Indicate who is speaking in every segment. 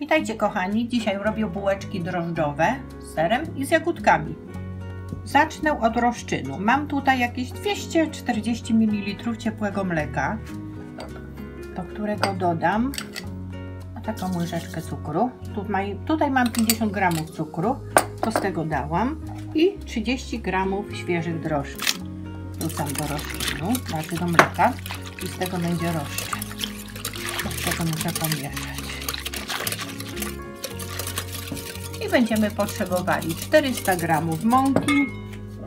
Speaker 1: Witajcie kochani, dzisiaj robię bułeczki drożdżowe z serem i z jagódkami. Zacznę od rozczynu. Mam tutaj jakieś 240 ml ciepłego mleka, do którego dodam taką łyżeczkę cukru. Tutaj mam 50 g cukru, to z tego dałam, i 30 g świeżych drożdży. Wrzucam do rozczynu, znaczy do mleka, i z tego będzie rozczyn. Z tego muszę pomieszać. I będziemy potrzebowali 400 g mąki,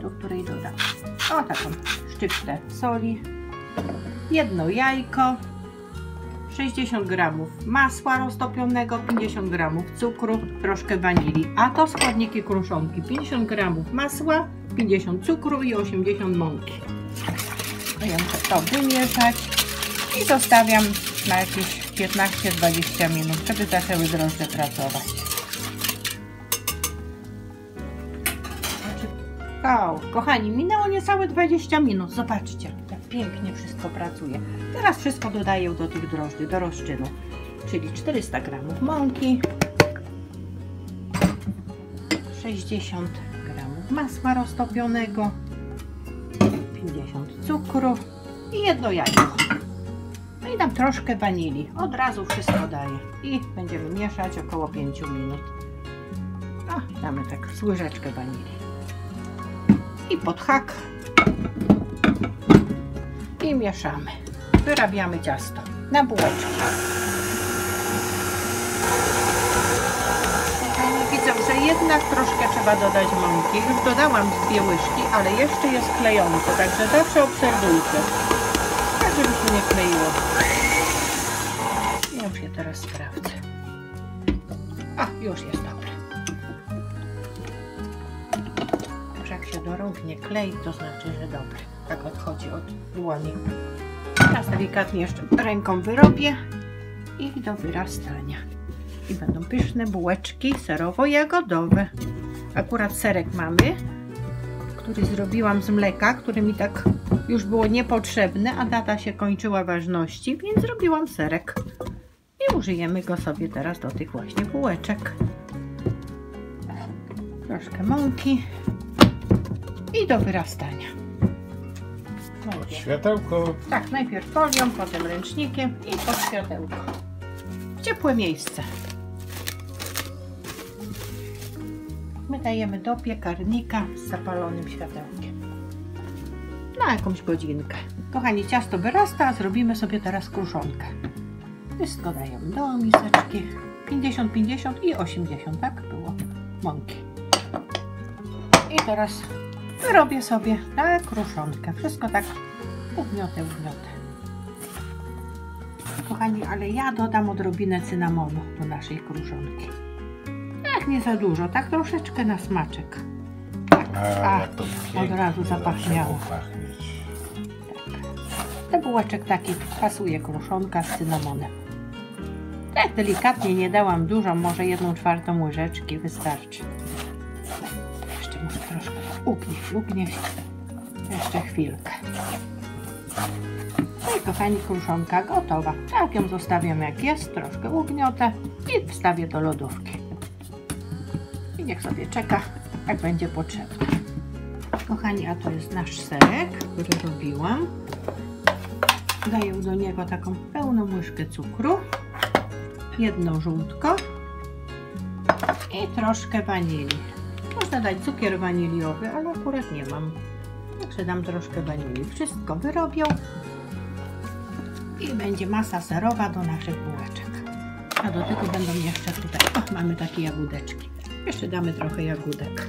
Speaker 1: do której dodam taką szczyptę soli, jedno jajko, 60 g masła roztopionego, 50 g cukru, troszkę wanilii, a to składniki kruszonki: 50 g masła, 50 cukru i 80 mąki. Ja muszę to wymieszać i zostawiam na jakieś 15-20 minut, żeby zaczęły drożdże pracować. Kochani, minęło niecałe 20 minut. Zobaczcie, jak pięknie wszystko pracuje. Teraz wszystko dodaję do tych drożdży, do rozczynu. Czyli 400 g mąki, 60 g masła roztopionego, 50 cukru i jedno jajko. No i dam troszkę wanilii. Od razu wszystko daję. I będziemy mieszać około 5 minut. Damy tak z łyżeczkę wanilii. I pod hak i mieszamy. Wyrabiamy ciasto na bułeczki. Widzę, że jednak troszkę trzeba dodać mąki. Już dodałam 2 łyżki, ale jeszcze jest klejące, także zawsze obserwujcie, tak żeby się nie kleiło. Ja już je teraz sprawdzę. Już jest dobre. Jak się do rąk nie klei, to znaczy, że dobry. Tak odchodzi od dłoni. Teraz delikatnie jeszcze ręką wyrobię i do wyrastania. I będą pyszne bułeczki serowo-jagodowe. Akurat serek mamy, który zrobiłam z mleka, który mi tak już było niepotrzebne, a data się kończyła ważności, więc zrobiłam serek. I użyjemy go sobie teraz do tych właśnie bułeczek. Troszkę mąki. I do wyrastania.
Speaker 2: Pod światełko.
Speaker 1: Tak, najpierw folią, potem ręcznikiem i pod światełko. W ciepłe miejsce. My dajemy do piekarnika z zapalonym światełkiem. Na jakąś godzinkę. Kochani, ciasto wyrasta, a zrobimy sobie teraz kruszonkę. Wszystko dajemy do miseczki. 50, 50 i 80, tak było, mąki. I teraz wyrobię sobie na kruszonkę. Wszystko tak ugniotę. Kochani, ale ja dodam odrobinę cynamonu do naszej kruszonki. Tak, nie za dużo, tak troszeczkę na smaczek. Tak, od razu zapachniało. Tak. Do bułeczek takich pasuje kruszonka z cynamonem. Tak delikatnie, nie dałam dużo, może 1/4 łyżeczki wystarczy. Jeszcze muszę troszkę ugnieść. Jeszcze chwilkę. No i kochani, kruszonka gotowa. Tak ją zostawiam jak jest, troszkę ugniotę i wstawię do lodówki. I niech sobie czeka, jak będzie potrzebne. Kochani, a to jest nasz serek, który robiłam. Daję do niego taką pełną łyżkę cukru, jedno żółtko i troszkę wanilii. Można dać cukier waniliowy, ale akurat nie mam. Także dam troszkę wanilii. Wszystko wyrobię i będzie masa serowa do naszych bułeczek. A do tego będą jeszcze tutaj, mamy takie jagódeczki. Jeszcze damy trochę jagódek.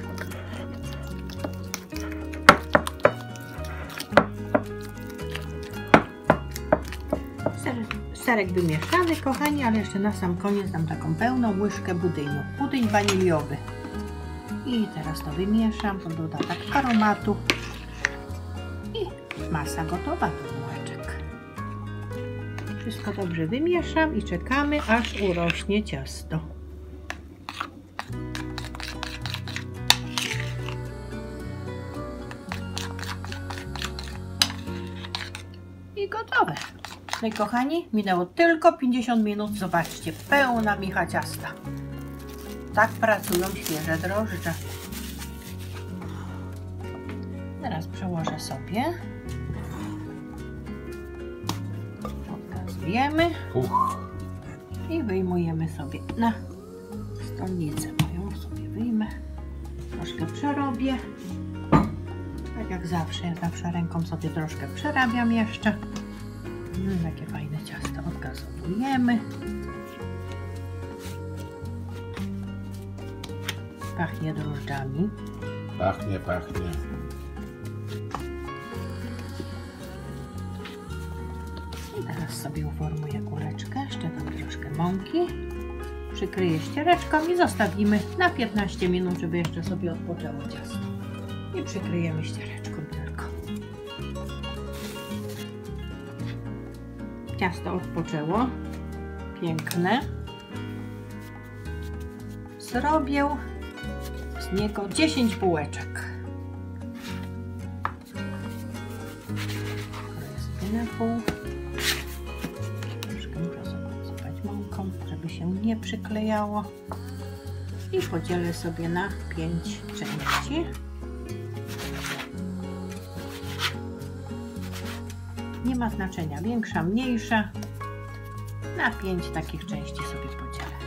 Speaker 1: Serek wymieszany, kochani, ale jeszcze na sam koniec dam taką pełną łyżkę budyniu. Budyń waniliowy. I teraz to wymieszam, to doda tak aromatu. I masa gotowa do bułeczek. Wszystko dobrze wymieszam i czekamy, aż urośnie ciasto. I gotowe. No i kochani, minęło tylko 50 minut. Zobaczcie, pełna micha ciasta. Tak pracują świeże drożdże. Teraz przełożę sobie. Pokazujemy. I wyjmujemy sobie na stolnicę moją. Sobie wyjmę. Troszkę przerobię. Tak jak zawsze, ja zawsze ręką sobie troszkę przerabiam jeszcze. Takie fajne ciasto odgazowujemy. Pachnie drożdżami.
Speaker 2: Pachnie, pachnie.
Speaker 1: I teraz sobie uformuję kuleczkę. Jeszcze tam troszkę mąki. Przykryję ściereczką i zostawimy na 15 minut, żeby jeszcze sobie odpoczęło ciasto. I przykryjemy ściereczką tylko. Ciasto odpoczęło. Piękne. Zrobię z niego 10 bułeczek. Kroję sobie na pół. Troszkę muszę sobie posypać mąką, żeby się nie przyklejało. I podzielę sobie na 5 części. Nie ma znaczenia, większa, mniejsza. Na 5 takich części sobie podzielę.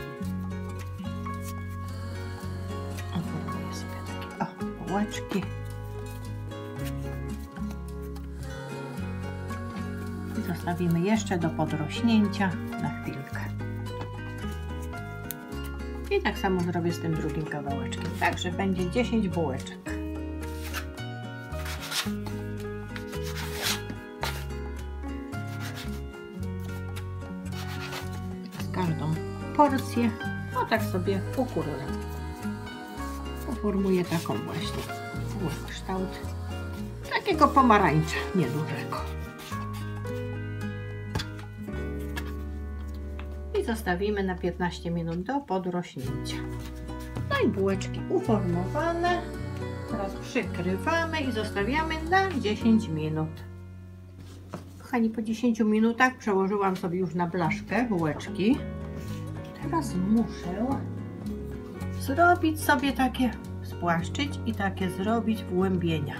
Speaker 1: Oformuję sobie takie bułeczki. I zostawimy jeszcze do podrośnięcia na chwilkę. I tak samo zrobię z tym drugim kawałeczkiem. Także będzie 10 bułeczek. Każdą porcję, no tak sobie ukróję. Uformuję taką właśnie kształt takiego pomarańcza niedużego. I zostawimy na 15 minut do podrośnięcia. No i bułeczki uformowane. Teraz przykrywamy i zostawiamy na 10 minut. Kochani, po 10 minutach przełożyłam sobie już na blaszkę bułeczki. Teraz muszę zrobić sobie takie, spłaszczyć i takie zrobić wgłębienia.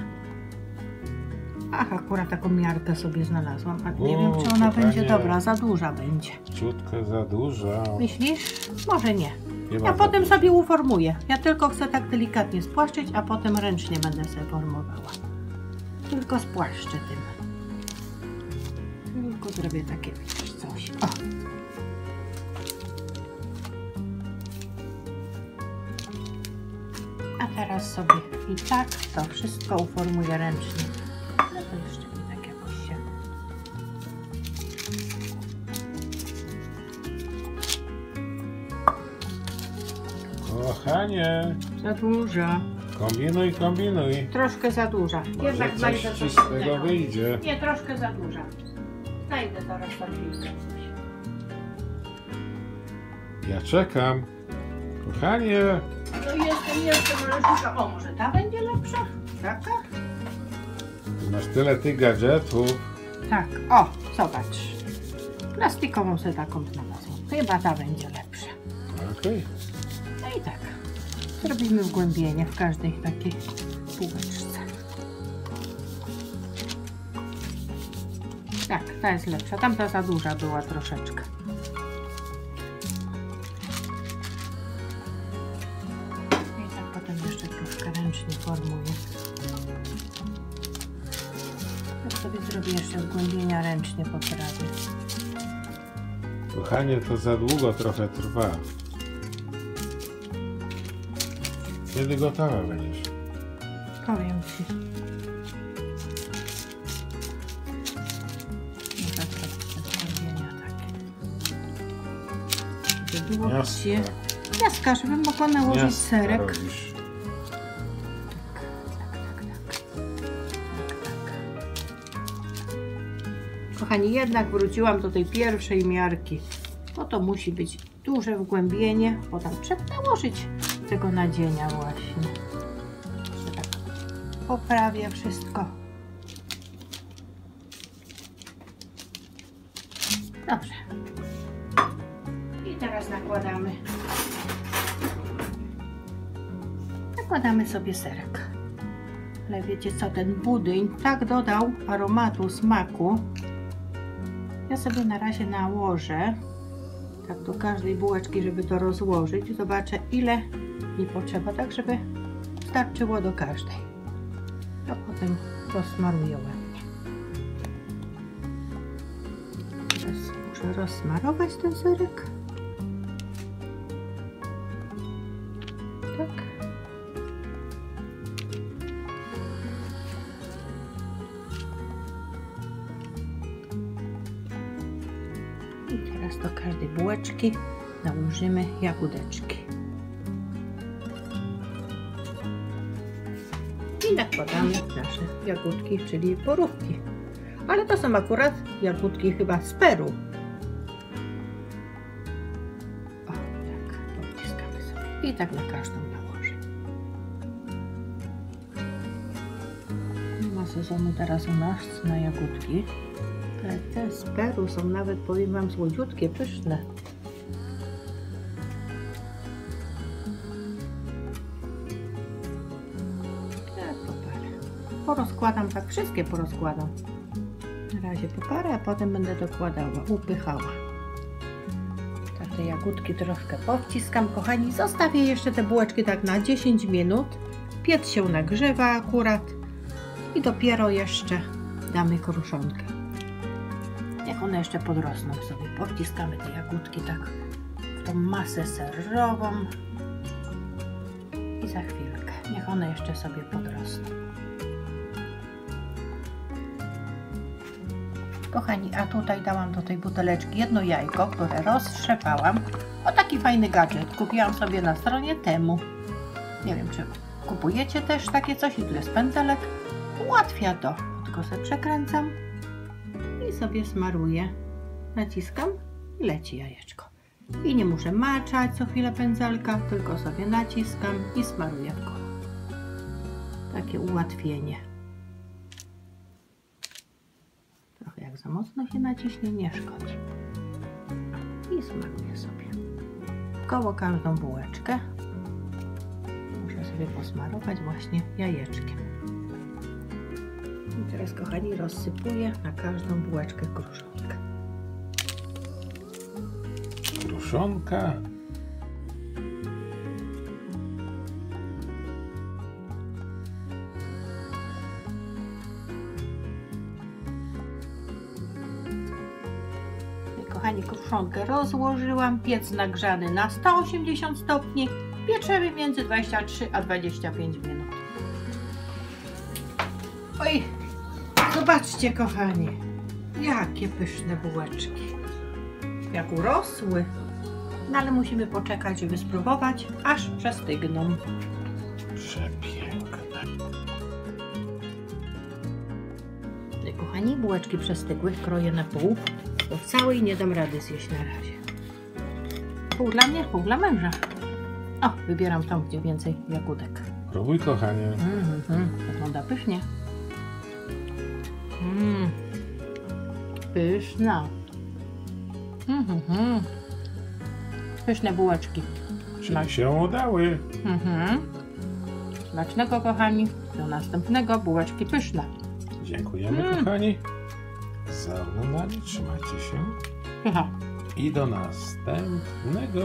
Speaker 1: Ach, akurat taką miarkę sobie znalazłam, ale nie wiem, czy ona będzie dobra, za duża będzie.
Speaker 2: Ciutkę za duża.
Speaker 1: Myślisz? Może nie. Ja potem sobie uformuję. Ja tylko chcę tak delikatnie spłaszczyć, a potem ręcznie będę sobie formowała. Tylko spłaszczę tym. Tylko zrobię takie coś. O. A teraz sobie i tak to wszystko uformuję ręcznie. No to jeszcze mi tak jakoś się...
Speaker 2: Kochanie,
Speaker 1: Za duża.
Speaker 2: kombinuj, kombinuj.
Speaker 1: Troszkę za duża. Jednak
Speaker 2: Może coś ci z tego wyjdzie.
Speaker 1: Nie, troszkę za duża. Znajdę zaraz na chwilkę.
Speaker 2: Ja czekam. Kochanie.
Speaker 1: No jestem, ale o, może ta będzie lepsza? Taka?
Speaker 2: Ty masz tyle tych gadżetów.
Speaker 1: Tak, o, zobacz. Plastikową sobie taką znalazłam. Chyba ta będzie lepsza.
Speaker 2: Okej.
Speaker 1: No i tak. Zrobimy wgłębienie w każdej takiej półeczce. Tak, ta jest lepsza. Tamta za duża była troszeczkę. I tak potem jeszcze troszkę ręcznie formuję. Tak sobie zrobię jeszcze wgłębienia ręcznie poprawię.
Speaker 2: Kochanie, to za długo trochę trwa. Kiedy gotowa będziesz?
Speaker 1: Powiem ci. Muszę zrobić te wgłębienia takie. Żeby było gdzie... Jaska, żeby mogła nałożyć serek.
Speaker 2: Robisz.
Speaker 1: Kochani, jednak wróciłam do tej pierwszej miarki. No to musi być duże wgłębienie, bo tam trzeba nałożyć tego nadzienia właśnie. Tak poprawię wszystko. Dobrze. I teraz nakładamy sobie serek. Ale wiecie co, ten budyń tak dodał aromatu, smaku. Ja sobie na razie nałożę tak do każdej bułeczki, żeby to rozłożyć. Zobaczę, ile mi potrzeba, tak żeby starczyło do każdej. A potem rozsmaruję ładnie. Teraz muszę rozsmarować ten serek. Tak. I teraz do każdej bułeczki nałożymy jagódeczki. I nakładamy nasze jagódki, czyli borówki. Ale to są akurat jagódki chyba z Peru. O, tak, podciskamy sobie. I tak na każdą nałożę. Nie ma sezonu teraz u nas na jagódki. Te z Peru są nawet, powiem wam, słodziutkie, pyszne. Tak, poparę. Porozkładam, tak wszystkie porozkładam. Na razie poparę, a potem będę dokładała, upychała. Tak, te jagódki troszkę powciskam, kochani. Zostawię jeszcze te bułeczki tak na 10 minut. Piec się nagrzewa akurat. I dopiero jeszcze damy kruszonkę. Niech one jeszcze podrosną sobie. Powciskamy te jagódki tak w tą masę serową. I za chwilkę. Niech one jeszcze sobie podrosną. Kochani, a tutaj dałam do tej buteleczki jedno jajko, które roztrzepałam. O, taki fajny gadżet. Kupiłam sobie na stronie Temu. Nie wiem, czy kupujecie też takie coś. I tu jest pędzelek. Ułatwia to. Tylko sobie przekręcam. I sobie smaruję. Naciskam i leci jajeczko. I nie muszę maczać co chwilę pędzelka, tylko sobie naciskam i smaruję w koło. Takie ułatwienie. Trochę jak za mocno się naciśnie, nie szkodzi. I smaruję sobie w koło każdą bułeczkę. Muszę sobie posmarować właśnie jajeczkiem. I teraz, kochani, rozsypuję na każdą bułeczkę kruszonkę.
Speaker 2: Kruszonka.
Speaker 1: Kochani, kruszonkę rozłożyłam. Piec nagrzany na 180 stopni. Pieczemy między 23 a 25 minut. Oj, zobaczcie, kochani, jakie pyszne bułeczki. Jak urosły. No ale musimy poczekać, żeby spróbować, aż przestygną.
Speaker 2: Przepiękne.
Speaker 1: Kochani, bułeczki przestygły, kroję na pół, bo całej nie dam rady zjeść na razie. Pół dla mnie, pół dla męża. O, wybieram tą, gdzie więcej jagódek.
Speaker 2: Próbuj, kochanie.
Speaker 1: Wygląda pysznie. Pyszna. Pyszne bułeczki.
Speaker 2: Czyli się udały.
Speaker 1: Smacznego, kochani. Do następnego. Bułeczki pyszne.
Speaker 2: Dziękujemy, kochani, za oglądanie. Trzymajcie się. I do następnego.